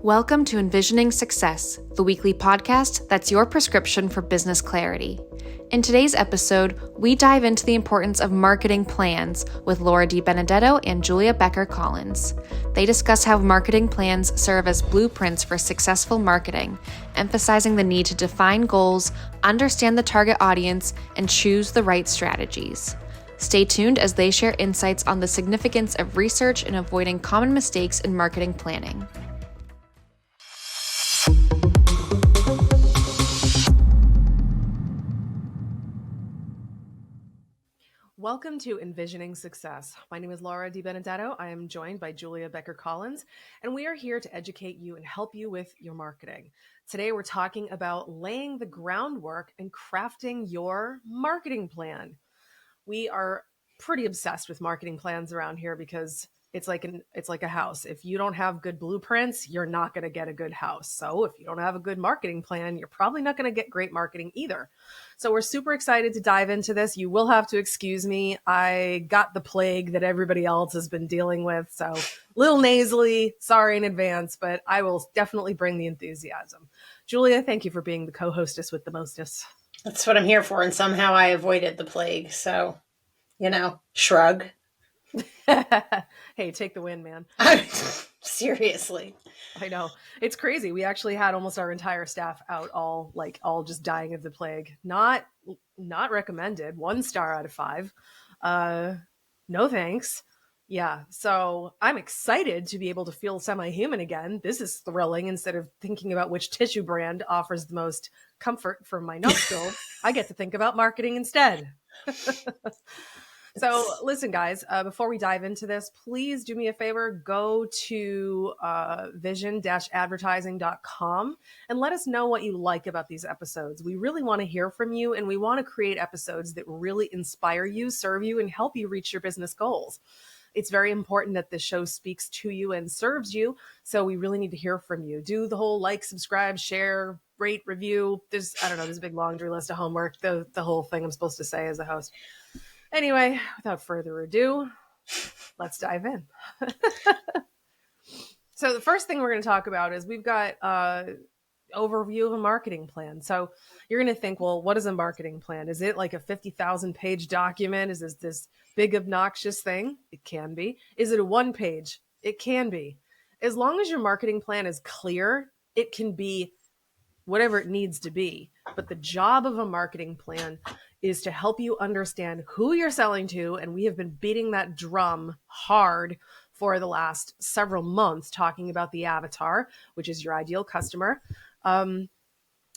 Welcome to enVisioning Success, the weekly podcast that's your prescription for business clarity. In today's episode, we dive into the importance of marketing plans with Laura DiBenedetto and Julia Becker Collins. They discuss how marketing plans serve as blueprints for successful marketing, emphasizing the need to define goals, understand the target audience, and choose the right strategies. Stay tuned as they share insights on the significance of research and avoiding common mistakes in marketing planning. Welcome to enVisioning Success. My name is Laura DiBenedetto. I am joined by Julia Becker Collins, and we are here to educate you and help you with your marketing. Today, we're talking about laying the groundwork and crafting your marketing plan. We are pretty obsessed with marketing plans around here because it's like a house. If you don't have good blueprints, you're not going to get a good house. So if you don't have a good marketing plan, you're probably not going to get great marketing either. So we're super excited to dive into this. You will have to excuse me. I got the plague that everybody else has been dealing with. So a little nasally, sorry in advance, but I will definitely bring the enthusiasm. Julia, thank you for being the co-hostess with the mostest. That's what I'm here for. And somehow I avoided the plague. So, shrug. Hey, take the win, man. Seriously. I know. It's crazy. We actually had almost our entire staff out, all just dying of the plague. Not recommended. 1 star out of 5. No thanks. Yeah. So I'm excited to be able to feel semi-human again. This is thrilling. Instead of thinking about which tissue brand offers the most comfort for my nostril, I get to think about marketing instead. So listen, guys, before we dive into this, please do me a favor, go to vision-advertising.com and let us know what you like about these episodes. We really want to hear from you, and we want to create episodes that really inspire you, serve you, and help you reach your business goals. It's very important that this show speaks to you and serves you, so we really need to hear from you. Do the whole like, subscribe, share, rate, review. There's a big laundry list of homework, the whole thing I'm supposed to say as a host. Anyway, without further ado, let's dive in. So the first thing we're going to talk about is we've got an overview of a marketing plan. So you're going to think, well, what is a marketing plan? Is it like a 50,000 page document? Is this big obnoxious thing? It can be. Is it a 1 page? It can be. As long as your marketing plan is clear, it can be whatever it needs to be. But the job of a marketing plan is to help you understand who you're selling to. And we have been beating that drum hard for the last several months, talking about the avatar, which is your ideal customer.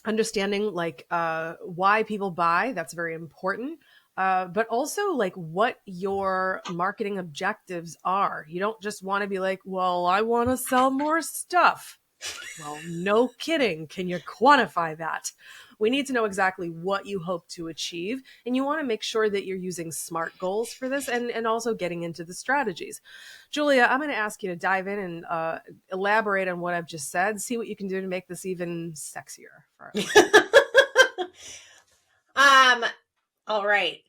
Understanding why people buy, that's very important. But also what your marketing objectives are. You don't just want to be like, well, I want to sell more stuff. Well, no kidding. Can you quantify that? We need to know exactly what you hope to achieve. And you want to make sure that you're using SMART goals for this and also getting into the strategies. Julia, I'm going to ask you to dive in and elaborate on what I've just said. See what you can do to make this even sexier for us. All right.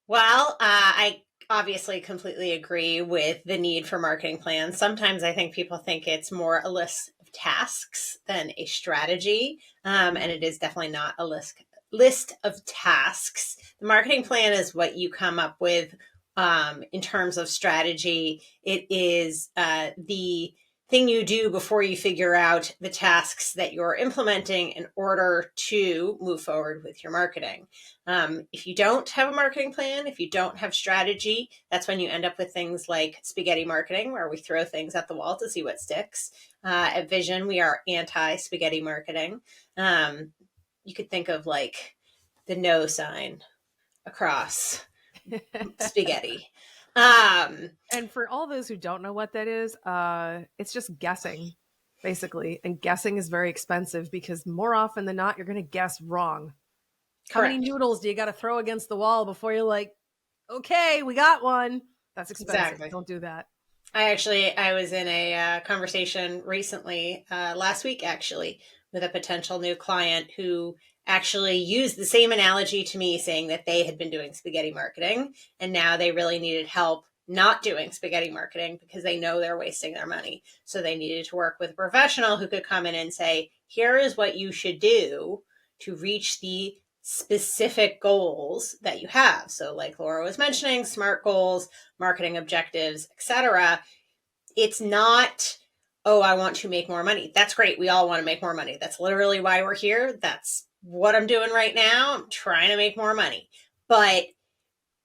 Well, I obviously completely agree with the need for marketing plans. Sometimes I think people think it's more a list of tasks than a strategy. And it is definitely not a list of tasks. The marketing plan is what you come up with in terms of strategy. It is the thing you do before you figure out the tasks that you're implementing in order to move forward with your marketing. If you don't have a marketing plan, if you don't have strategy, that's when you end up with things like spaghetti marketing, where we throw things at the wall to see what sticks. At Vision, we are anti-spaghetti marketing. You could think of the no sign across spaghetti. And for all those who don't know what that is, it's just guessing, basically. And guessing is very expensive because more often than not, you're going to guess wrong. Correct. How many noodles do you got to throw against the wall before you're like, okay, we got one? That's expensive. Exactly. Don't do that. I was in a conversation recently, last week, actually, with a potential new client who actually used the same analogy to me, saying that they had been doing spaghetti marketing and now they really needed help not doing spaghetti marketing because they know they're wasting their money. So they needed to work with a professional who could come in and say, here is what you should do to reach the specific goals that you have. So like Laura was mentioning, SMART goals, marketing objectives, etc. It's not, oh, I want to make more money. That's great. We all want to make more money. That's literally why we're here. That's what I'm doing right now. I'm trying to make more money. But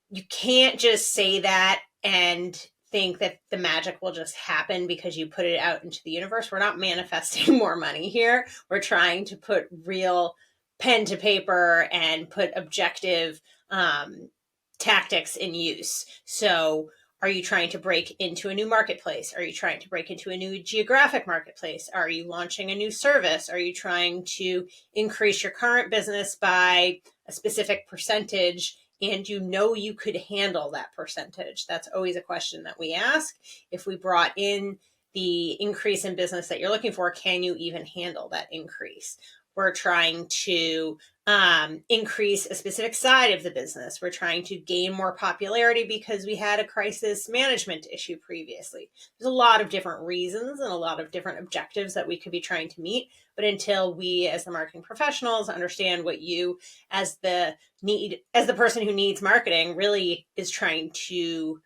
you can't just say that and think that the magic will just happen because you put it out into the universe. We're not manifesting more money here. We're trying to put real pen to paper and put objective tactics in use. So are you trying to break into a new marketplace? Are you trying to break into a new geographic marketplace? Are you launching a new service? Are you trying to increase your current business by a specific percentage? And you know you could handle that percentage. That's always a question that we ask. If we brought in the increase in business that you're looking for, can you even handle that increase? We're trying to increase a specific side of the business. We're trying to gain more popularity because we had a crisis management issue previously. There's a lot of different reasons and a lot of different objectives that we could be trying to meet. But until we, as the marketing professionals, understand what you, as the person who needs marketing, really is trying to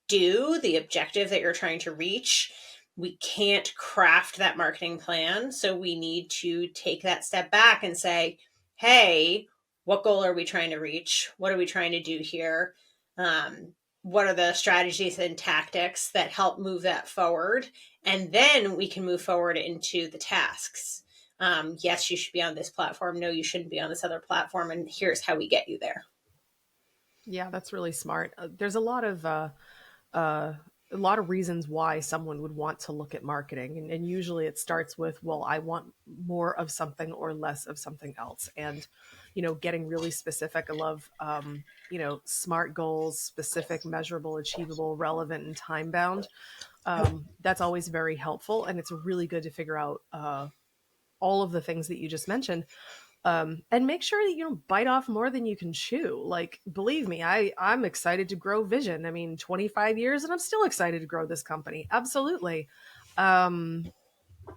do, the objective that you're trying to reach, we can't craft that marketing plan. So we need to take that step back and say, hey, what goal are we trying to reach? What are we trying to do here? What are the strategies and tactics that help move that forward? And then we can move forward into the tasks. Yes, you should be on this platform. No, you shouldn't be on this other platform. And here's how we get you there. Yeah, that's really smart. There's a lot of reasons why someone would want to look at marketing. And usually it starts with, well, I want more of something or less of something else. And, getting really specific. I love, SMART goals, specific, measurable, achievable, relevant, and time bound. That's always very helpful. And it's really good to figure out all of the things that you just mentioned. And make sure that you don't bite off more than you can chew. Like, believe me, I'm excited to grow Vision. I mean, 25 years and I'm still excited to grow this company. Absolutely.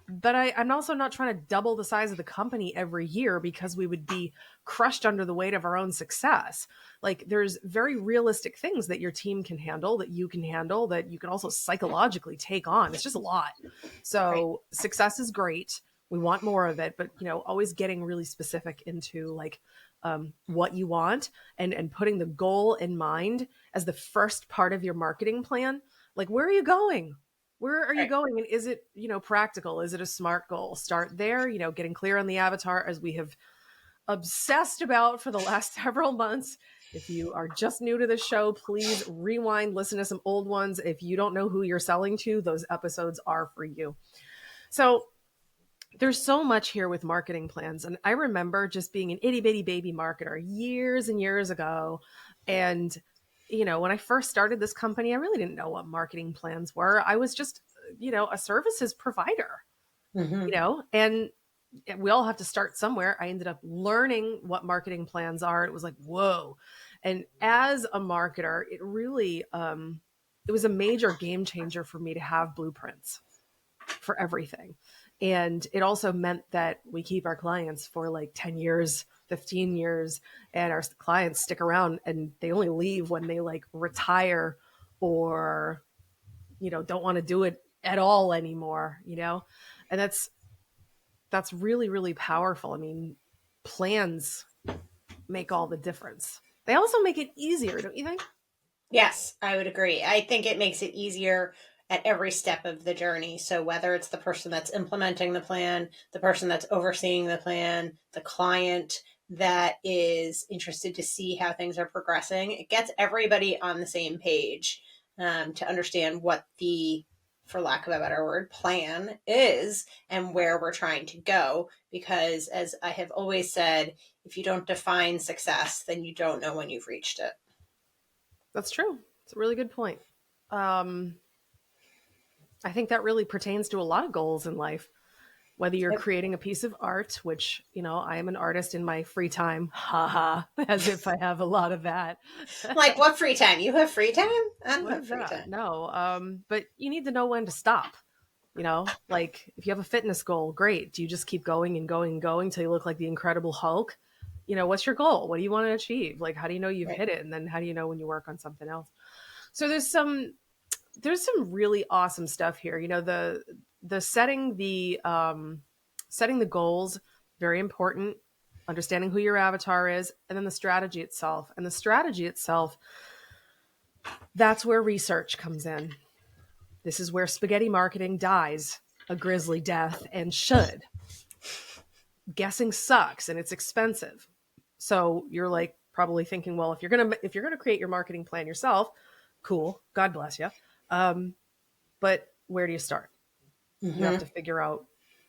But I'm also not trying to double the size of the company every year because we would be crushed under the weight of our own success. Like, there's very realistic things that your team can handle, that you can handle, that you can also psychologically take on. It's just a lot. So Success is great. We want more of it, but always getting really specific into like what you want and putting the goal in mind as the first part of your marketing plan. Like, where are you going? Where are you going? And is it, practical? Is it a SMART goal? Start there, getting clear on the avatar, as we have obsessed about for the last several months. If you are just new to the show, please rewind, listen to some old ones. If you don't know who you're selling to, those episodes are for you. So there's so much here with marketing plans. And I remember just being an itty bitty baby marketer years and years ago. And, when I first started this company, I really didn't know what marketing plans were. I was just, a services provider, and we all have to start somewhere. I ended up learning what marketing plans are. It was like, whoa. And as a marketer, it really, it was a major game changer for me to have blueprints for everything. And it also meant that we keep our clients for like 10 years, 15 years, and our clients stick around and they only leave when they like retire or, don't want to do it at all anymore, and that's really, really powerful. I mean, plans make all the difference. They also make it easier, don't you think? Yes, I would agree. I think it makes it easier at every step of the journey. So whether it's the person that's implementing the plan, the person that's overseeing the plan, the client that is interested to see how things are progressing, it gets everybody on the same page to understand what the, for lack of a better word, plan is and where we're trying to go. Because as I have always said, if you don't define success, then you don't know when you've reached it. That's true. It's a really good point. I think that really pertains to a lot of goals in life. Whether you're Yep. creating a piece of art, which, I am an artist in my free time, haha, as if I have a lot of that. Like, what free time? You have free time? I don't What have is free that? time. No. But you need to know when to stop. Like if you have a fitness goal, great. Do you just keep going and going and going till you look like the Incredible Hulk? What's your goal? What do you want to achieve? Like, how do you know you've Right. hit it? And then how do you know when you work on something else? So there's some really awesome stuff here. The setting the goals, very important. Understanding who your avatar is, and then the strategy itself. And the strategy itself, that's where research comes in. This is where spaghetti marketing dies a grisly death and should. Guessing sucks and it's expensive. So you're like probably thinking, well, if you're gonna create your marketing plan yourself, cool, God bless you. But where do you start? You have to figure out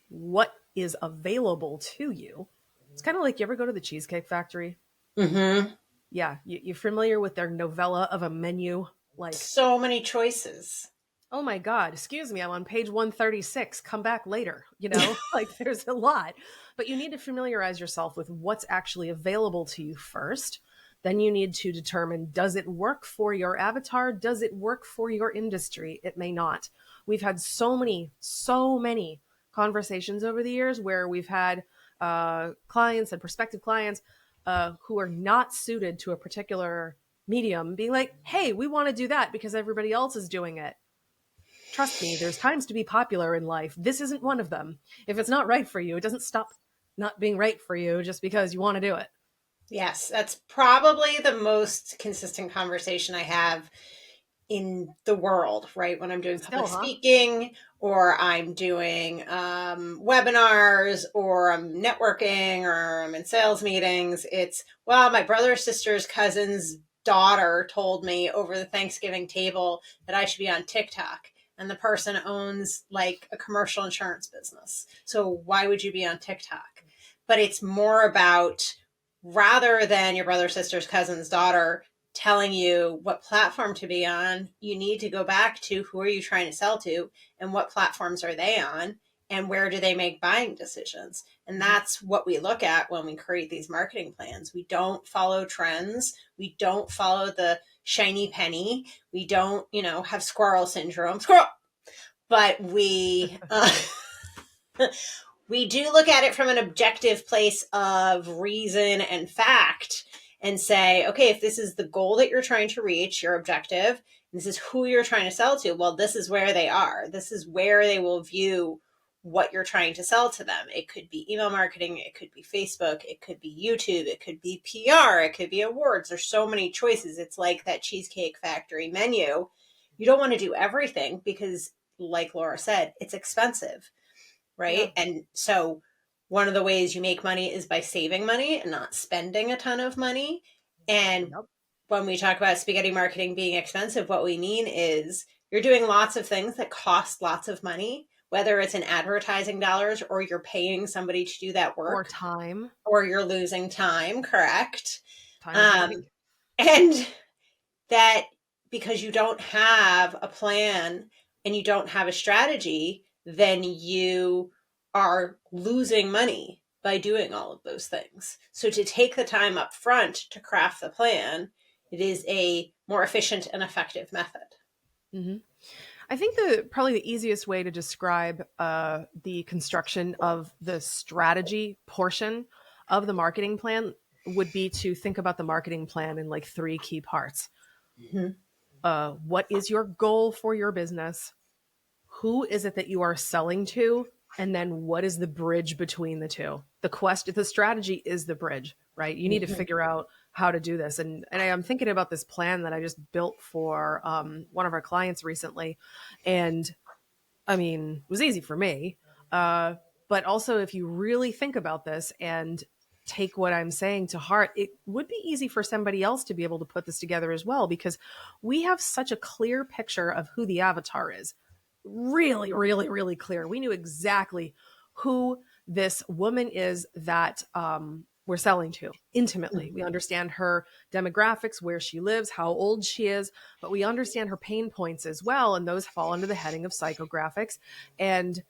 what is available to you. It's kind of like, you ever go to the Cheesecake Factory? Mm-hmm. Yeah, you're familiar with their novella of a menu, like, So many choices. oh my God, excuse me, I'm on page 136. Come back later. Like, there's a lot. But you need to familiarize yourself with what's actually available to you first. Then you need to determine, does it work for your avatar? Does it work for your industry? It may not. We've had so many conversations over the years where we've had clients and prospective clients who are not suited to a particular medium being like, hey, we want to do that because everybody else is doing it. Trust me, there's times to be popular in life. This isn't one of them. If it's not right for you, it doesn't stop not being right for you just because you want to do it. Yes, that's probably the most consistent conversation I have in the world, right? When I'm doing public speaking, or I'm doing webinars, or I'm networking, or I'm in sales meetings. It's, well, my brother, sister's cousin's daughter told me over the Thanksgiving table that I should be on TikTok. And the person owns like a commercial insurance business. So why would you be on TikTok? But it's more about, rather than your brother, sister's cousin's daughter telling you what platform to be on, you need to go back to, who are you trying to sell to, and what platforms are they on, and where do they make buying decisions? And that's what we look at when we create these marketing plans. We don't follow trends. We don't follow the shiny penny. We don't, have squirrel syndrome. Squirrel! But we we do look at it from an objective place of reason and fact, and say, okay, if this is the goal that you're trying to reach, your objective, this is who you're trying to sell to, well, this is where they are. This is where they will view what you're trying to sell to them. It could be email marketing. It could be Facebook. It could be YouTube. It could be PR. It could be awards. There's so many choices. It's like that Cheesecake Factory menu. You don't want to do everything because, like Laura said, it's expensive, right? Yeah. And so one of the ways you make money is by saving money and not spending a ton of money. And when we talk about spaghetti marketing being expensive, what we mean is you're doing lots of things that cost lots of money, whether it's in advertising dollars or you're paying somebody to do that work. Or time. Or you're losing time, correct? Time and that, because you don't have a plan and you don't have a strategy, then you are losing money by doing all of those things. So to take the time up front to craft the plan, it is a more efficient and effective method. Mm-hmm. I think probably the easiest way to describe the construction of the strategy portion of the marketing plan would be to think about the marketing plan in like 3 key parts. Mm-hmm. What is your goal for your business? Who is it that you are selling to? And then what is the bridge between the two? The strategy is the bridge, right? You need to figure out how to do this. And I'm thinking about this plan that I just built for one of our clients recently. And I mean, it was easy for me. But also, if you really think about this and take what I'm saying to heart, it would be easy for somebody else to be able to put this together as well, because we have such a clear picture of who the avatar is. Really, really, really clear. We knew exactly who this woman is that we're selling to intimately. We understand her demographics, where she lives, how old she is, but we understand her pain points as well. And those fall under the heading of psychographics. And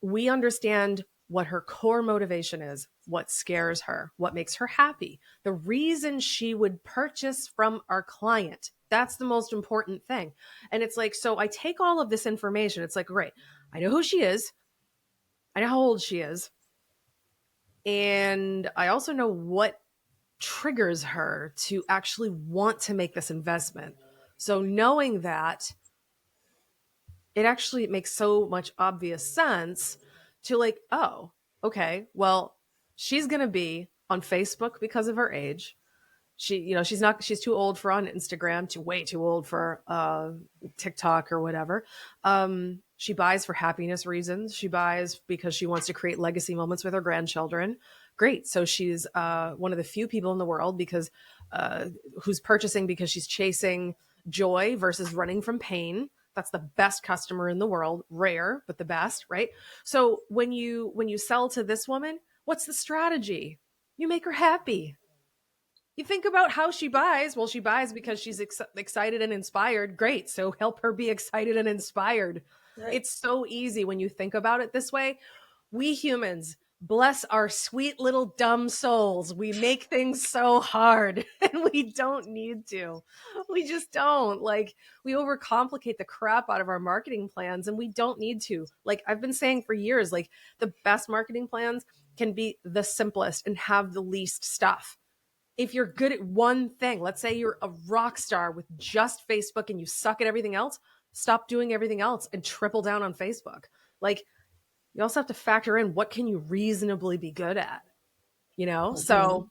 we understand what her core motivation is, what scares her, what makes her happy, the reason she would purchase from our client. That's the most important thing. And it's like, so I take all of this information. It's like, great, I know who she is. I know how old she is. And I also know what triggers her to actually want to make this investment. So knowing that, it actually makes so much obvious sense to like, oh, okay, well, she's going to be on Facebook because of her age. She's too old for on Instagram, way too old for TikTok or whatever. She buys for happiness reasons. She buys because she wants to create legacy moments with her grandchildren. Great. So she's one of the few people in the world who's purchasing because she's chasing joy versus running from pain. That's the best customer in the world. Rare, but the best, right? So when you sell to this woman, what's the strategy? You make her happy. You think about how she buys. Well, she buys because she's excited and inspired. Great. So help her be excited and inspired. Right. It's so easy when you think about it this way. We humans, bless our sweet little dumb souls, we make things so hard and we don't need to. We just don't. Like, we overcomplicate the crap out of our marketing plans and we don't need to. Like I've been saying for years, like the best marketing plans can be the simplest and have the least stuff. If you're good at one thing, let's say you're a rock star with just Facebook and you suck at everything else, stop doing everything else and triple down on Facebook. Like, you also have to factor in what can you reasonably be good at, Mm-hmm. So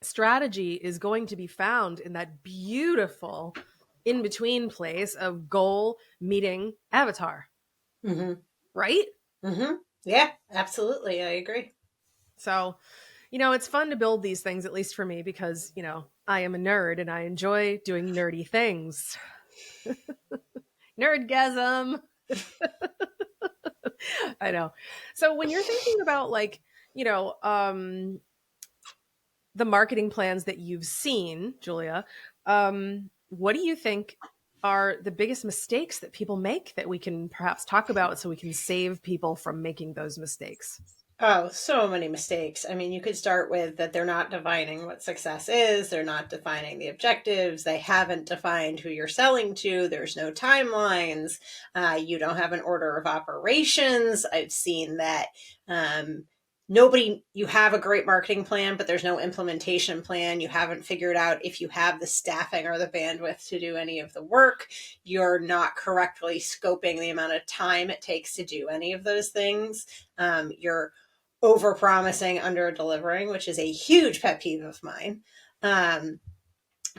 strategy is going to be found in that beautiful in-between place of goal, meeting, avatar. Mm-hmm. Right? Mm-hmm. Yeah, absolutely. I agree. So, it's fun to build these things, at least for me, because, I am a nerd and I enjoy doing nerdy things. Nerdgasm. I know. So when you're thinking about the marketing plans that you've seen, Julia, what do you think are the biggest mistakes that people make that we can perhaps talk about so we can save people from making those mistakes? Oh, so many mistakes. I mean, you could start with that they're not defining what success is. They're not defining the objectives. They haven't defined who you're selling to. There's no timelines. You don't have an order of operations. I've seen that you have a great marketing plan, but there's no implementation plan. You haven't figured out if you have the staffing or the bandwidth to do any of the work. You're not correctly scoping the amount of time it takes to do any of those things. You're over-promising, under-delivering, which is a huge pet peeve of mine.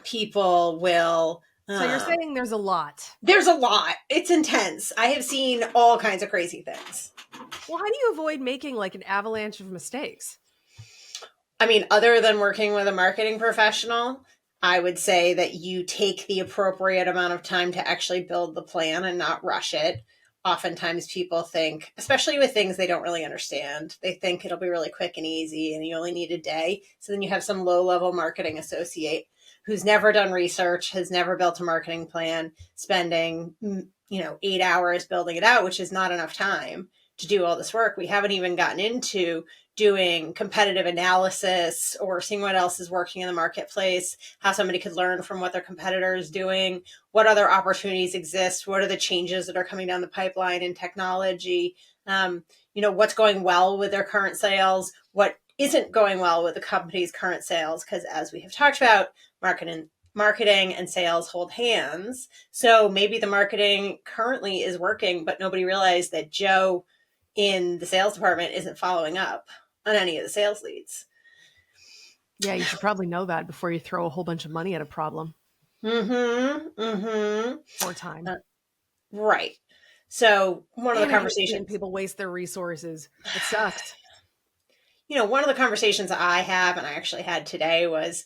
People will... So you're saying there's a lot. There's a lot. It's intense. I have seen all kinds of crazy things. Well, how do you avoid making like an avalanche of mistakes? I mean, other than working with a marketing professional, I would say that you take the appropriate amount of time to actually build the plan and not rush it. Oftentimes people think, especially with things they don't really understand, they think it'll be really quick and easy and you only need a day. So then you have some low-level marketing associate who's never done research, has never built a marketing plan, spending 8 hours building it out, which is not enough time to do all this work. We haven't even gotten into doing competitive analysis or seeing what else is working in the marketplace, how somebody could learn from what their competitor is doing, what other opportunities exist, what are the changes that are coming down the pipeline in technology, what's going well with their current sales, what isn't going well with the company's current sales, because as we have talked about, marketing and sales hold hands. So maybe the marketing currently is working, but nobody realized that Joe in the sales department isn't following up on any of the sales leads. Yeah, you should probably know that before you throw a whole bunch of money at a problem. Or time. Right. So one of the conversations... people waste their resources. It sucks. One of the conversations I have, and I actually had today, was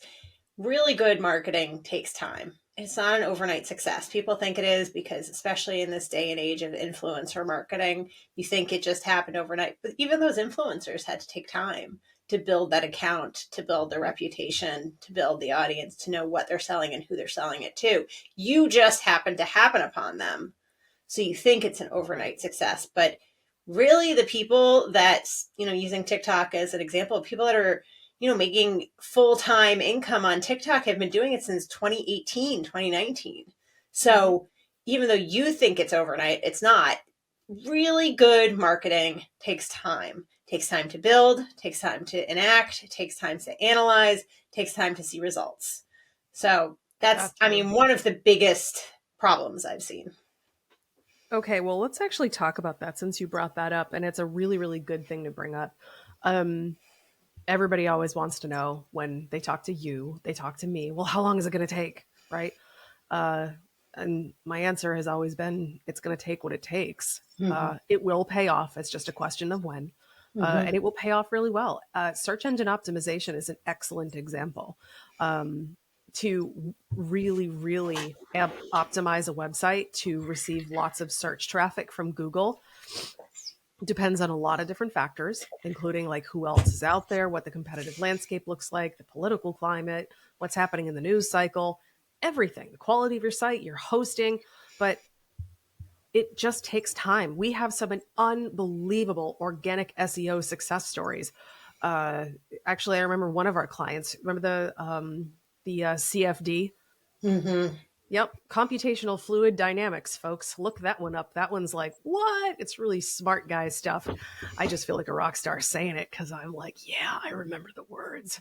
really good marketing takes time. It's not an overnight success. People think it is because, especially in this day and age of influencer marketing, you think it just happened overnight. But even those influencers had to take time to build that account, to build their reputation, to build the audience, to know what they're selling and who they're selling it to. You just happen to happen upon them. So you think it's an overnight success. But really the people that, using TikTok as an example, people that are, making full-time income on TikTok have been doing it since 2018, 2019. So even though you think it's overnight, it's not. Really good marketing takes time. Takes time to build, takes time to enact, takes time to analyze, takes time to see results. So that's one of the biggest problems I've seen. Okay, well, let's actually talk about that since you brought that up, and it's a really, really good thing to bring up. Everybody always wants to know when they talk to you, they talk to me, well, how long is it going to take, right? And my answer has always been, it's going to take what it takes. It will pay off. It's just a question of when. And it will pay off really well. Search engine optimization is an excellent example. To really, really optimize a website to receive lots of search traffic from Google depends on a lot of different factors, including like who else is out there, what the competitive landscape looks like, the political climate, what's happening in the news cycle, everything, the quality of your site, your hosting, but it just takes time. We have some unbelievable organic SEO success stories. Actually, I remember one of our clients, remember the CFD? Yep. Computational fluid dynamics, folks. Look that one up. That one's like, what? It's really smart guy stuff. I just feel like a rock star saying it because I'm like, yeah, I remember the words.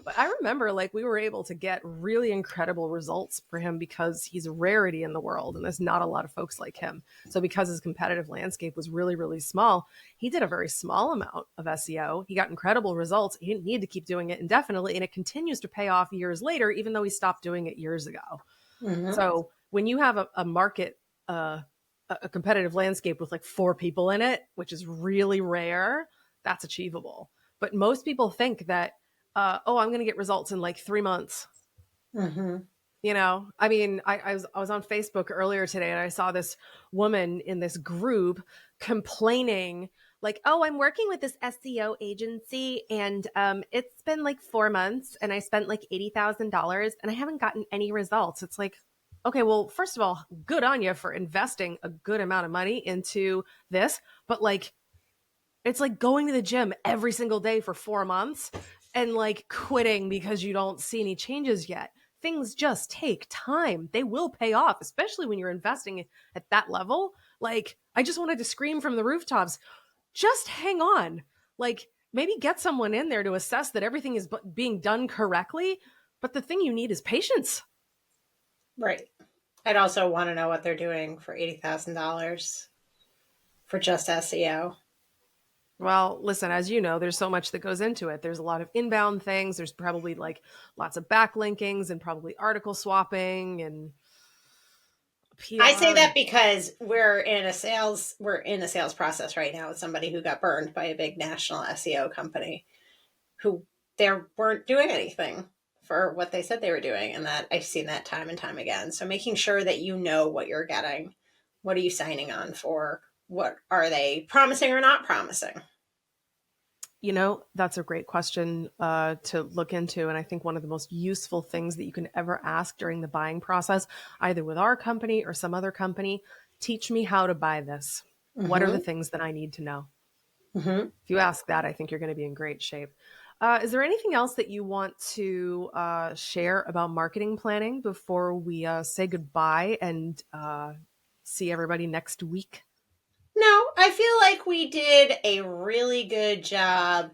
But I remember like we were able to get really incredible results for him because he's a rarity in the world and there's not a lot of folks like him. So because his competitive landscape was really, really small, he did a very small amount of SEO. He got incredible results. He didn't need to keep doing it indefinitely. And it continues to pay off years later, even though he stopped doing it years ago. So when you have a market, a competitive landscape with like 4 people in it, which is really rare, that's achievable. But most people think that, I'm going to get results in like 3 months. You know, I mean, I was on Facebook earlier today and I saw this woman in this group complaining like, oh, I'm working with this SEO agency and it's been like 4 months and I spent like $80,000 and I haven't gotten any results. It's like, okay, well, first of all, good on you for investing a good amount of money into this. But like, it's like going to the gym every single day for 4 months and like quitting because you don't see any changes yet. Things just take time. They will pay off, especially when you're investing at that level. Like, I just wanted to scream from the rooftops, just hang on. Like, maybe get someone in there to assess that everything is being done correctly. But the thing you need is patience. Right. I'd also want to know what they're doing for $80,000 for just SEO. Well, listen, as you know, there's so much that goes into it. There's a lot of inbound things. There's probably like lots of backlinkings and probably article swapping and PR. I say that because we're in a sales process right now with somebody who got burned by a big national SEO company who they weren't doing anything for what they said they were doing. And that I've seen that time and time again. So making sure that you know what you're getting, what are you signing on for? What are they promising or not promising? You know, that's a great question to look into. And I think one of the most useful things that you can ever ask during the buying process, either with our company or some other company, teach me how to buy this. What are the things that I need to know? If you ask that, I think you're going to be in great shape. Is there anything else that you want to share about marketing planning before we say goodbye and see everybody next week? No, I feel like we did a really good job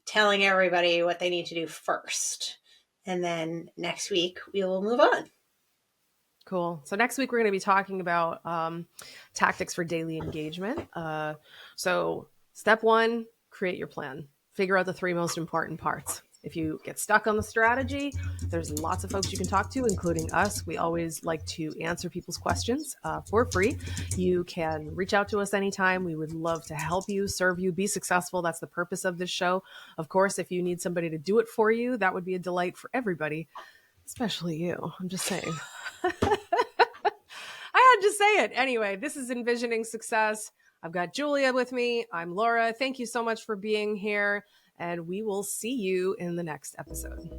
telling everybody what they need to do first. And then next week we will move on. Cool. So next week we're going to be talking about tactics for daily engagement. So step 1, create your plan. Figure out the 3 most important parts. If you get stuck on the strategy, there's lots of folks you can talk to, including us. We always like to answer people's questions for free. You can reach out to us anytime. We would love to help you, serve you, be successful. That's the purpose of this show. Of course, if you need somebody to do it for you, that would be a delight for everybody, especially you. I'm just saying. I had to say it. Anyway, this is enVisioning Success. I've got Julia with me. I'm Laura. Thank you so much for being here. And we will see you in the next episode.